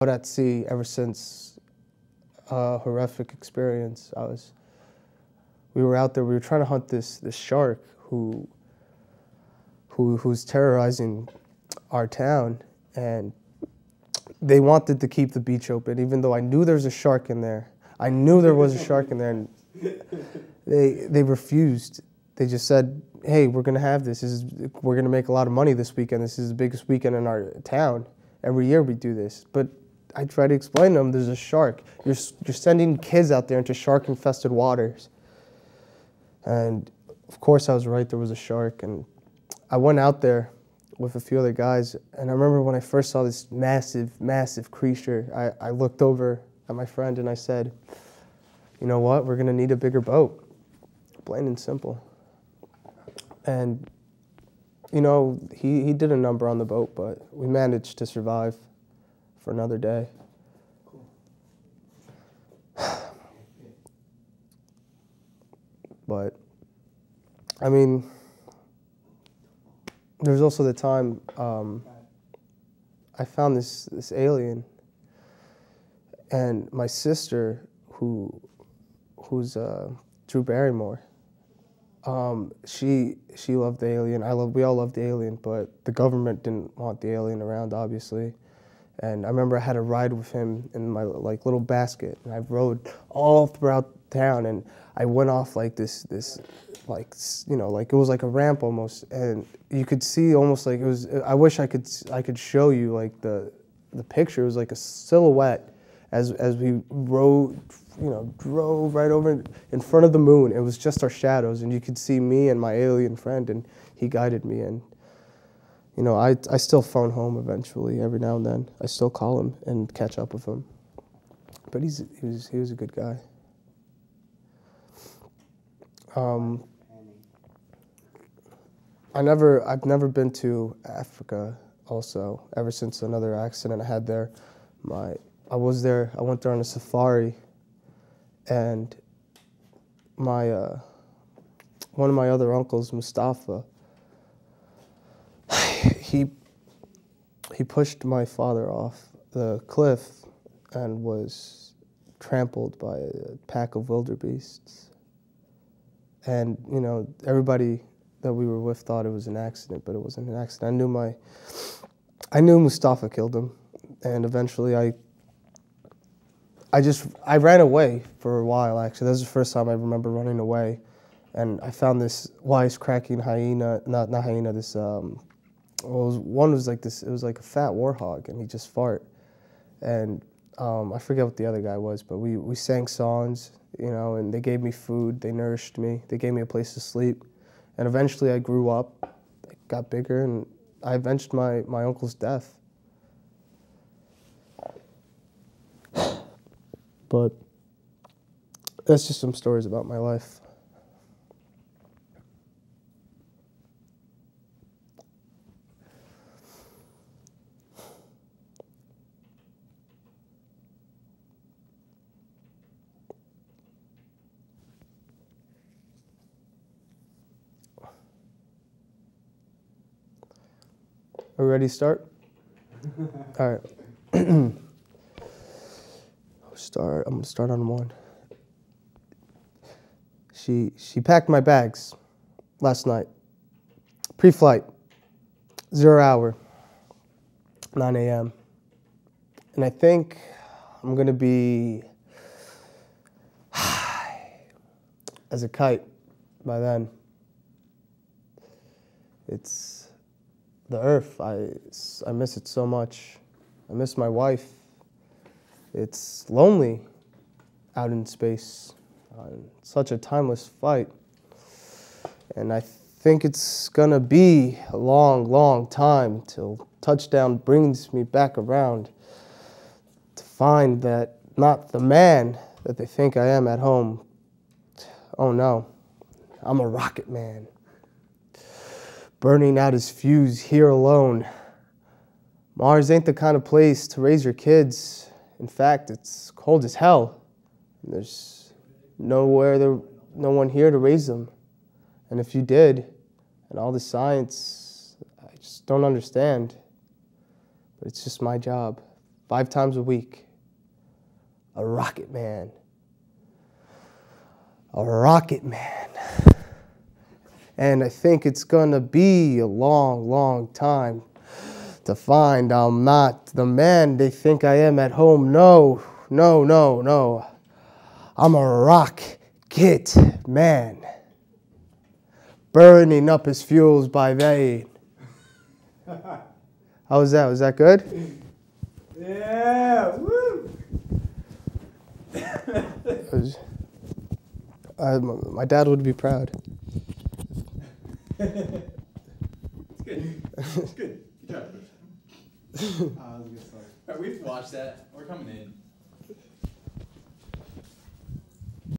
But at sea ever since a horrific experience. We were out there. We were trying to hunt this shark who's terrorizing our town, and they wanted to keep the beach open, even though I knew there was a shark in there. I knew there was a shark in there, and they refused. They just said, "Hey, we're gonna have this. We're gonna make a lot of money this weekend. This is the biggest weekend in our town. Every year we do this." But I tried to explain to them, there's a shark. You're sending kids out there into shark-infested waters. And of course I was right, there was a shark. And I went out there with a few other guys, and I remember when I first saw this massive, massive creature, I looked over at my friend and I said, "You know what, we're gonna need a bigger boat." Plain and simple. And, you know, he did a number on the boat, but we managed to survive for another day. But, I mean, there's also the time I found this alien, and my sister, who's Drew Barrymore, she loved the alien. We all loved the alien, but the government didn't want the alien around, obviously. And I remember I had a ride with him in my little basket, and I rode all throughout town, and I went off like this you know, like it was like a ramp almost, and you could see almost like it was. I wish I could show you like the picture. It was like a silhouette as we rode, you know, drove right over in front of the moon. It was just our shadows, and you could see me and my alien friend, and he guided me. And you know, I still phone home eventually, every now and then. I still call him and catch up with him. But he was a good guy. I've never been to Africa also, ever since another accident I had there. I went there on a safari, and one of my other uncles, Mustafa, he pushed my father off the cliff and was trampled by a pack of wildebeests. And, you know, everybody that we were with thought it was an accident, but it wasn't an accident. I knew Mustafa killed him, and eventually I ran away for a while, actually. That was the first time I remember running away. And I found this wisecracking hyena, not hyena, this, one was like this, it was like a fat warhog, and he just fart. And I forget what the other guy was, but we sang songs, you know, and they gave me food, they nourished me, they gave me a place to sleep. And eventually I grew up, I got bigger, and I avenged my uncle's death. But that's just some stories about my life. Are we ready to start? All right. I'm gonna start on one. She packed my bags last night. Pre-flight, 0 hour, 9 a.m. And I think I'm gonna be high as a kite by then. It's the earth. I miss it so much. I miss my wife. It's lonely out in space on such a timeless flight. And I think it's gonna be a long, long time till touchdown brings me back around to find that not the man that they think I am at home. Oh no, I'm a rocket man, burning out his fuse here alone. Mars ain't the kind of place to raise your kids. In fact, it's cold as hell. There's no one here to raise them. And if you did, and all the science, I just don't understand. But it's just my job. 5 times a week. A rocket man. A rocket man. And I think it's gonna be a long, long time to find I'm not the man they think I am at home. No, no, no, no. I'm a rocket man. Burning up his fuels by vein. How was that? Was that good? Yeah, woo! My dad would be proud. It's good. It's good. Good job. That was a good start. All right, we've watched that. We're coming in.